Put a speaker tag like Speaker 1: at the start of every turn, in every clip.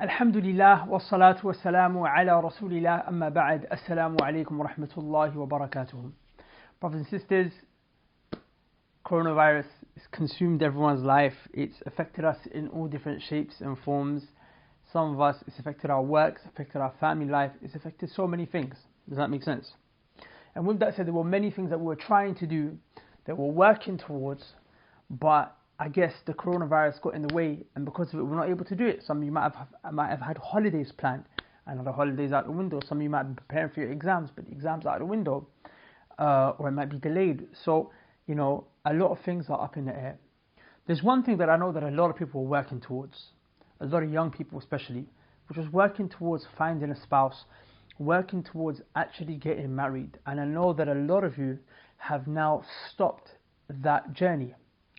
Speaker 1: Alhamdulillah wa salatu wa salamu ala rasulillah amma ba'd. Assalamu alaikum wa rahmatullahi wa barakatuh. Brothers and sisters, coronavirus has consumed everyone's life. It's affected us in all different shapes and forms. Some of us, it's affected our work, it's affected our family life, it's affected so many things. Does that make sense? And with that said, there were many things that we were trying to do, that we're working towards, but I guess the coronavirus got in the way, and because of it, we're not able to do it. Some of you might have had holidays planned, and the holidays out the window. Some of you might be preparing for your exams, but the exams are out the window, or it might be delayed. So, a lot of things are up in the air. There's one thing that I know that a lot of people are working towards, a lot of young people especially, which was working towards finding a spouse, working towards actually getting married. And I know that a lot of you have now stopped that journey.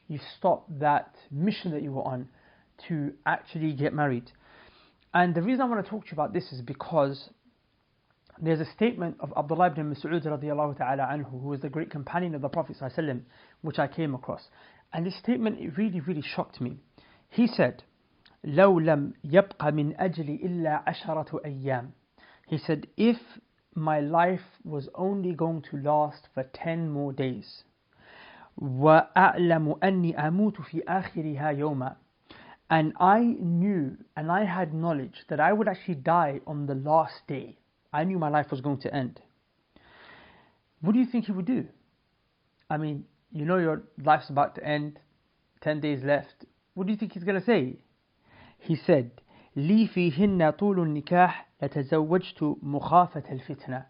Speaker 1: You stopped that mission that you were on to actually get married. And the reason I want to talk to you about this is because there's a statement of Abdullah ibn Mas'ud radiyallahu ta'ala anhu, who was the great companion of the Prophet sallallahu alaihi wasallam, which I came across. And this statement, it really, really shocked me. He said, لَوْ لَمْ يَبْقَ مِنْ أَجْلِ إِلَّا عَشَرَةُ أَيَّامٍ. He said, if my life was only going to last for 10 more days, وَأَعْلَمُ أَنِّي أَمُوتُ فِي آخِرِهَا يَوْمًا, and I knew and I had knowledge that I would actually die on the last day. I knew my life was going to end. What do you think he would do? I mean, your life's about to end, 10 days left. What do you think he's going to say? He said, لِي فِيهِنَّ طُولُ النِّكَاحِ لَتَزَوَّجْتُ مُخَافَةَ الْفِتْنَةِ.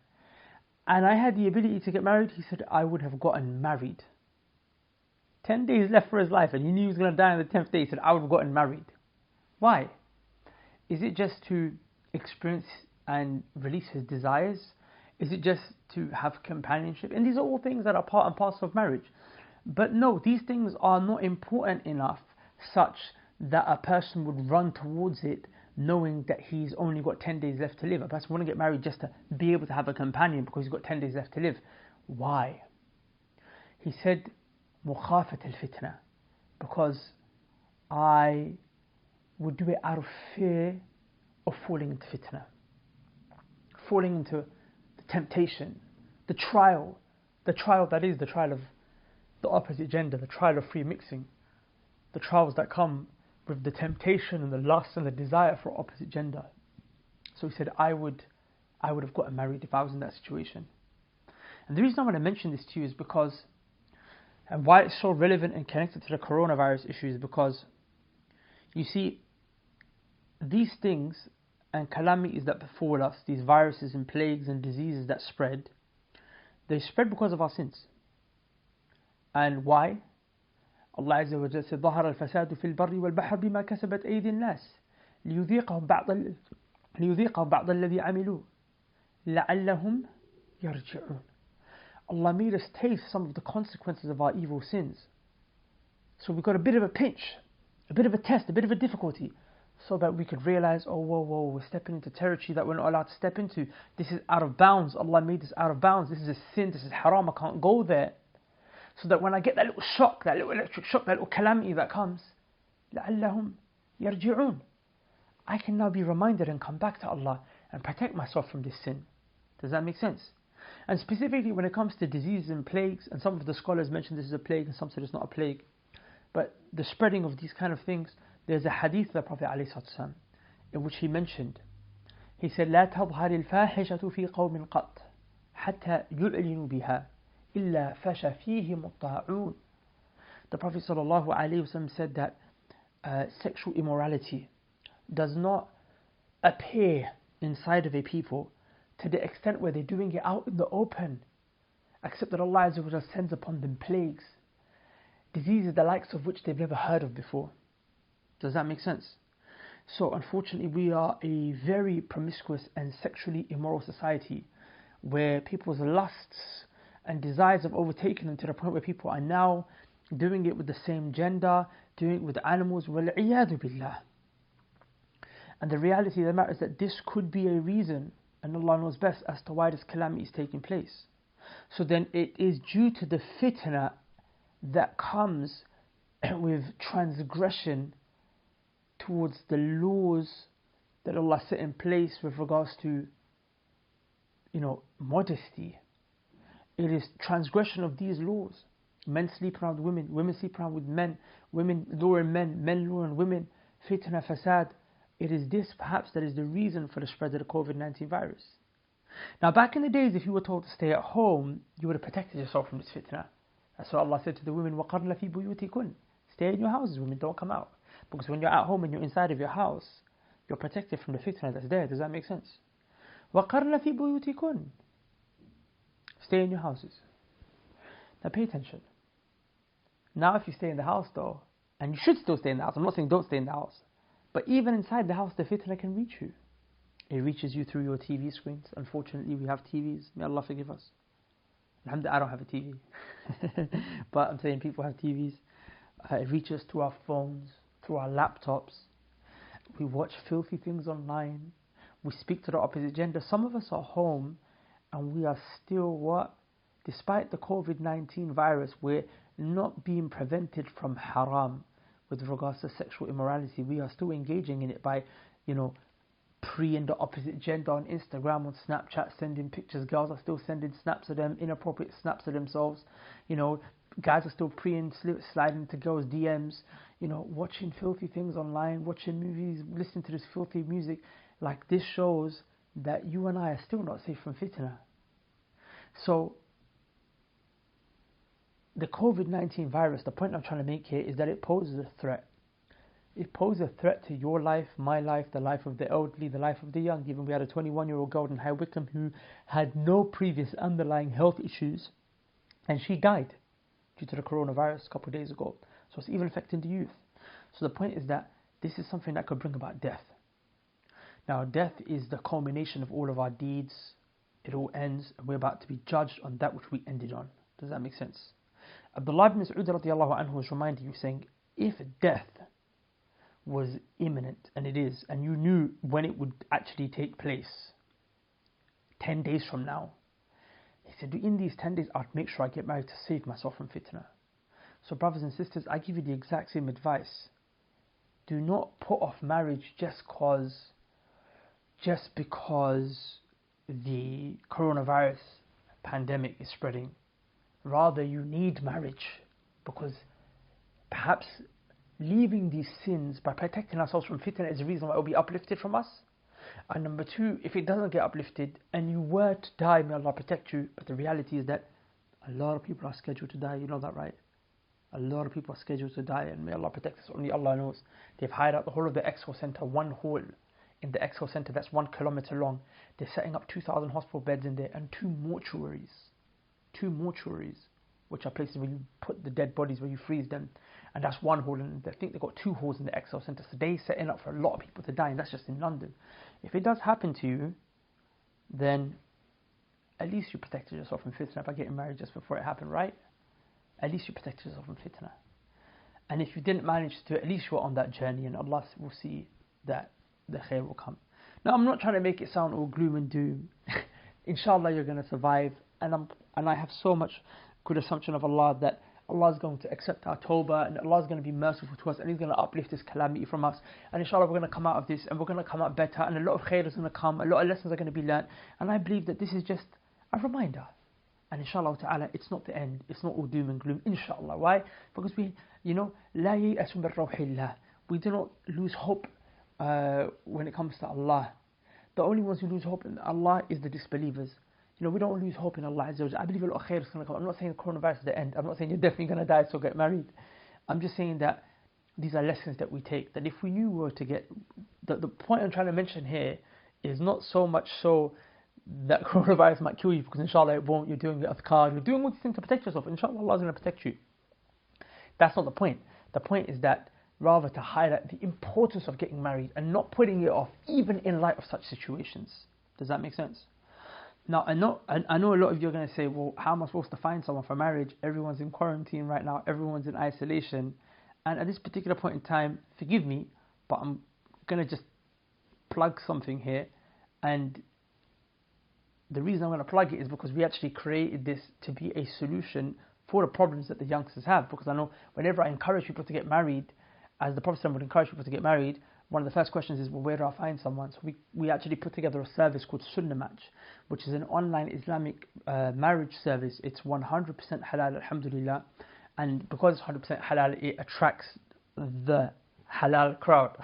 Speaker 1: And I had the ability to get married. He said, I would have gotten married. 10 days left for his life, and he knew he was going to die on the 10th day. He said, I would have gotten married. Why? Is it just to experience and release his desires? Is it just to have companionship? And these are all things that are part and parcel of marriage. But no, these things are not important enough such that a person would run towards it knowing that he's only got 10 days left to live. A person wouldn't get married just to be able to have a companion because he's got 10 days left to live. Why? He said, مخافة الفتنة, because I would do it out of fear of falling into fitna, falling into the temptation, the trial that is the trial of the opposite gender, the trial of free mixing, the trials that come with the temptation and the lust and the desire for opposite gender. So he said, I would have gotten married if I was in that situation. And the reason I want to mention this to you is because, and why it's so relevant and connected to the coronavirus issue, is because, you see, these things and calamities that befall us, these viruses and plagues and diseases that spread, they spread because of our sins. And why? Allah Azza wa Jalla said, ظهر الفساد في البر والبحر بما كسبت أيدي الناس ليذيقهم بعض الذي عملوا لعلهم يرجعون. Allah made us taste some of the consequences of our evil sins. So we got a bit of a pinch, a bit of a test, a bit of a difficulty, so that we could realize, oh, whoa, we're stepping into territory that we're not allowed to step into. This is out of bounds. Allah made this out of bounds. This is a sin. This is haram. I can't go there. So that when I get that little shock, that little electric shock, that little calamity that comes, لَعَلَّهُمْ يَرْجِعُونَ, I can now be reminded and come back to Allah and protect myself from this sin. Does that make sense? And specifically when it comes to diseases and plagues, and some of the scholars mention this is a plague and some said it's not a plague, but the spreading of these kind of things, there's a hadith of the Prophet ﷺ in which he mentioned, he said, لا تظهر الفاحشة في قوم قط حتى يعلنوا بها إلا فش فيهم الطاعون. The Prophet ﷺ said that sexual immorality does not appear inside of a people to the extent where they're doing it out in the open, except that Allah Azza wa Jalla sends upon them plagues, diseases the likes of which they've never heard of before. Does that make sense? So unfortunately we are a very promiscuous and sexually immoral society where people's lusts and desires have overtaken them to the point where people are now doing it with the same gender, doing it with animals, وَالْعِيَاذُ بِاللَّهِ. And the reality of the matter is that this could be a reason, and Allah knows best, as to why this calamity is taking place. So then it is due to the fitna that comes with transgression towards the laws that Allah set in place with regards to, modesty. It is transgression of these laws. Men sleep around women, women sleep around with men, women lure men, men lure women, fitna, fasad. It is this perhaps that is the reason for the spread of the COVID-19 virus. Now back in the days, if you were told to stay at home, you would have protected yourself from this fitna. That's what Allah said to the women, وَقَرْنَ فِي بُيُوتِكُنْ. Stay in your houses, women, don't come out. Because when you're at home and you're inside of your house, you're protected from the fitna that's there. Does that make sense? وَقَرْنَ فِي بُيُوتِكُنْ. Stay in your houses. Now pay attention. Now if you stay in the house though, and you should still stay in the house, I'm not saying don't stay in the house, but even inside the house the fitna can reach you. It reaches you through your TV screens. Unfortunately we have TVs, may Allah forgive us. Alhamdulillah, I don't have a TV. But I'm saying people have TVs. It reaches through our phones, through our laptops. We watch filthy things online. We speak to the opposite gender. Some of us are home and we are still what? Despite the COVID-19 virus, we're not being prevented from haram with regards to sexual immorality. We are still engaging in it by, preying the opposite gender on Instagram, on Snapchat, sending pictures. Girls are still sending snaps of them, inappropriate snaps of themselves. Guys are still preying, sliding to girls' DMs, watching filthy things online, watching movies, listening to this filthy music. Like, this shows that you and I are still not safe from fitna. So, the COVID-19 virus, the point I'm trying to make here is that it poses a threat. It poses a threat to your life, my life, the life of the elderly, the life of the young. Even we had a 21-year-old girl in High Wycombe who had no previous underlying health issues, and she died due to the coronavirus a couple of days ago. So it's even affecting the youth. So the point is that this is something that could bring about death. Now death is the culmination of all of our deeds. It all ends, and we're about to be judged on that which we ended on. Does that make sense? Abdullah ibn Mas'ud radiallahu anhu was reminding you, saying, if death was imminent, and it is, and you knew when it would actually take place, 10 days from now, he said, in these 10 days I'd make sure I get married to save myself from fitna. So brothers and sisters, I give you the exact same advice. Do not put off marriage just because the coronavirus pandemic is spreading. Rather, you need marriage, because perhaps leaving these sins by protecting ourselves from fitna is the reason why it will be uplifted from us. And number two, if it doesn't get uplifted and you were to die, may Allah protect you. But the reality is that a lot of people are scheduled to die. You know that, right? A lot of people are scheduled to die, and may Allah protect us. Only Allah knows. They've hired out the whole of the Expo Center, one hall in the Expo Center that's 1 kilometer long. They're setting up 2,000 hospital beds in there and two mortuaries, which are places where you put the dead bodies, where you freeze them. And that's one hall, and I think they've got 2 halls in the Expo Center. So they're setting up for a lot of people to die, and that's just in London. If it does happen to you, then at least you protected yourself from fitna by getting married just before it happened, right? At least you protected yourself from fitna. And if you didn't manage to, at least you were on that journey, and Allah will see that the khair will come. Now, I'm not trying to make it sound all gloom and doom. Inshallah, you're going to survive, and I have so much good assumption of Allah that Allah is going to accept our tawbah, and Allah is going to be merciful to us, and He's going to uplift this calamity from us. And inshallah, we're going to come out of this, and we're going to come out better, and a lot of khair is going to come, a lot of lessons are going to be learned. And I believe that this is just a reminder. And inshallah ta'ala, it's not the end, it's not all doom and gloom, inshallah. Why? Because we, لا ييأس من روح الله. We do not lose hope when it comes to Allah. The only ones who lose hope in Allah is the disbelievers. We don't lose hope in Allah Azza wa Jalla. I believe a lot of khair is going to come. I'm not saying the coronavirus is the end. I'm not saying you're definitely going to die, so get married. I'm just saying that these are lessons that we take. That if we knew we were to get... The point I'm trying to mention here is not so much so that coronavirus might kill you, because inshallah it won't. You're doing the adhkar. You're doing all these things to protect yourself. Inshallah Allah is going to protect you. That's not the point. The point is that rather to highlight the importance of getting married and not putting it off, even in light of such situations. Does that make sense? Now, I know a lot of you are going to say, well, how am I supposed to find someone for marriage? Everyone's in quarantine right now. Everyone's in isolation. And at this particular point in time, forgive me, but I'm going to just plug something here. And the reason I'm going to plug it is because we actually created this to be a solution for the problems that the youngsters have. Because I know whenever I encourage people to get married, as the Prophet would encourage people to get married, one of the first questions is, well, where do I find someone? So we actually put together a service called Sunnah Match, which is an online Islamic marriage service. It's 100% halal, alhamdulillah. And because it's 100% halal, it attracts the halal crowd,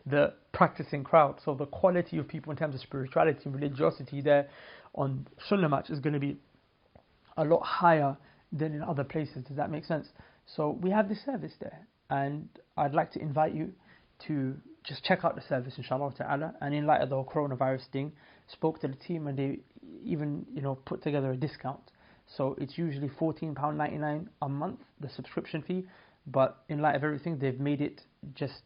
Speaker 1: the practicing crowd. So the quality of people in terms of spirituality and religiosity there on Sunnah Match is going to be a lot higher than in other places. Does that make sense? So we have this service there, and I'd like to invite you to just check out the service, inshallah ta'ala. And in light of the whole coronavirus thing, spoke to the team, and they even put together a discount. So it's usually £14.99 a month, the subscription fee, but in light of everything, they've made it just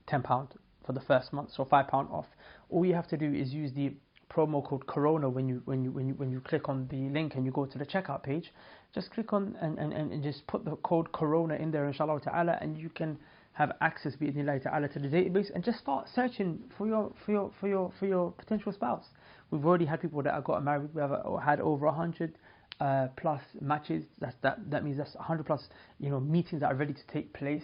Speaker 1: £10 for the first month, so £5 off. All you have to do is use the promo code Corona when you click on the link and you go to the checkout page. Just click on and just put the code Corona in there, inshallah ta'ala, and you can have access bi'idhnillahi ta'ala to the database and just start searching for your potential spouse. We've already had people that have got married. We have had over 100 plus matches. That means that's 100 plus meetings that are ready to take place.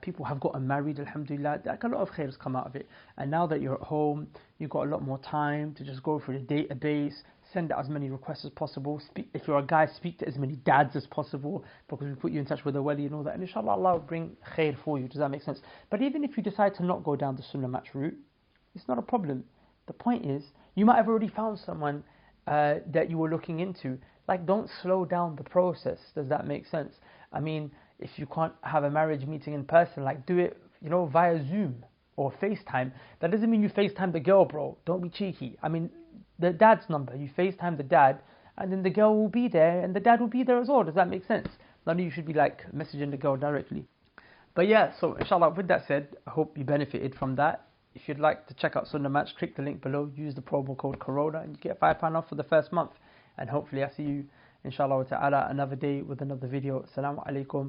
Speaker 1: People have gotten married, alhamdulillah. Like, a lot of khairs come out of it. And now that you're at home, you've got a lot more time to just go through the database, send out as many requests as possible. If you're a guy, speak to as many dads as possible, because we put you in touch with a wali and all that. And inshallah, Allah will bring khair for you. Does that make sense? But even if you decide to not go down the Sunnah Match route, it's not a problem. The point is, you might have already found someone that you were looking into. Like, don't slow down the process. Does that make sense? I mean, if you can't have a marriage meeting in person, like, do it, via Zoom or FaceTime. That doesn't mean you FaceTime the girl, bro. Don't be cheeky. I mean, the dad's number, you FaceTime the dad, and then the girl will be there, and the dad will be there as well. Does that make sense? None of you should be like messaging the girl directly. But yeah, so inshallah, with that said, I hope you benefited from that. If you'd like to check out Sunnah Match, click the link below, use the promo code Corona, and you get £5 off for the first month. And hopefully I see you, inshallah ta'ala, another day with another video. Assalamu alaikum.